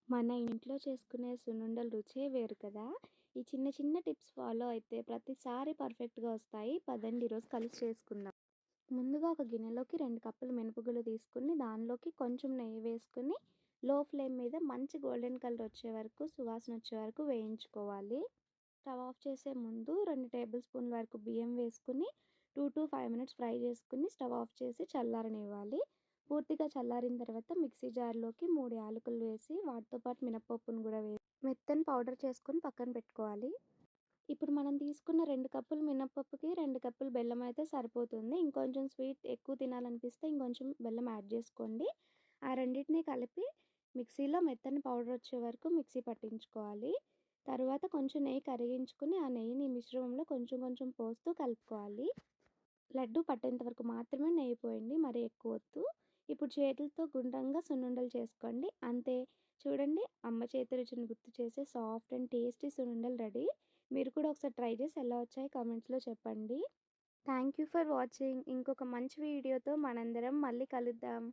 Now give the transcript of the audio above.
మన ఇంట్లో చేసుకునే సున్నుండల రుచే వేరు కదా! ఈ చిన్న చిన్న టిప్స్ ఫాలో అయితే ప్రతిసారి పర్ఫెక్ట్‌గా వస్తాయి. పదండి ఈరోజు కలిసి చేసుకుందాం. ముందుగా ఒక గిన్నెలోకి 2 కప్పులు మినపగుళ్ళు తీసుకొని, దానిలోకి కొంచెం నెయ్యి వేసుకొని, లో ఫ్లేమ్ మీద మంచి గోల్డెన్ కలర్ వచ్చే వరకు, సువాసన వచ్చే వరకు వేయించుకోవాలి. స్టవ్ ఆఫ్ చేసే ముందు 2 టేబుల్ స్పూన్ల వరకు బియ్యం వేసుకొని 2-5 మినిట్స్ ఫ్రై చేసుకొని స్టవ్ ఆఫ్ చేసి చల్లారనివ్వాలి. పూర్తిగా చల్లారిన తర్వాత మిక్సీ జార్‌లోకి 3 యాలకులు వేసి వాటితో పాటు మినపప్పును గూడా వేసి మెత్తని పౌడర్ చేసుకొని పక్కన పెట్టుకోవాలి. ఇప్పుడు మనం తీసుకున్న 2 కప్పులు మినపప్పుకి 2 కప్పులు బెల్లం అయితే సరిపోతుంది. ఇంకొంచెం స్వీట్ ఎక్కువ తినాలనిపిస్తే ఇంకొంచెం బెల్లం యాడ్ చేసుకోండి. ఆ రెండిటిని కలిపి మిక్సీలో మెత్తని పౌడర్ వచ్చే వరకు మిక్సీ పట్టించుకోవాలి. తరువాత కొంచెం నెయ్యి కరిగించుకొని ఆ నెయ్యిని మిశ్రమంలో కొంచెం కొంచెం పోస్తూ కలుపుకోవాలి. లడ్డు పట్టేంత వరకు మాత్రమే నెయ్యి పోయండి. మరీ ఎక్కువొద్దు. ఇప్పుడు చేతులతో గుండ్రంగా సున్నుండలు చేసుకోండి. అంతే. చూడండి, అమ్మ చేతి రుచిని గుర్తు చేసే సాఫ్ట్ అండ్ టేస్టీ సున్నుండలు రెడీ. మీరు కూడా ఒకసారి ట్రై చేసి ఎలా వచ్చాయో కామెంట్స్‌లో చెప్పండి. Thank you for watching. ఇంకొక మంచి వీడియోతో మనందరం మళ్ళీ కలుద్దాం.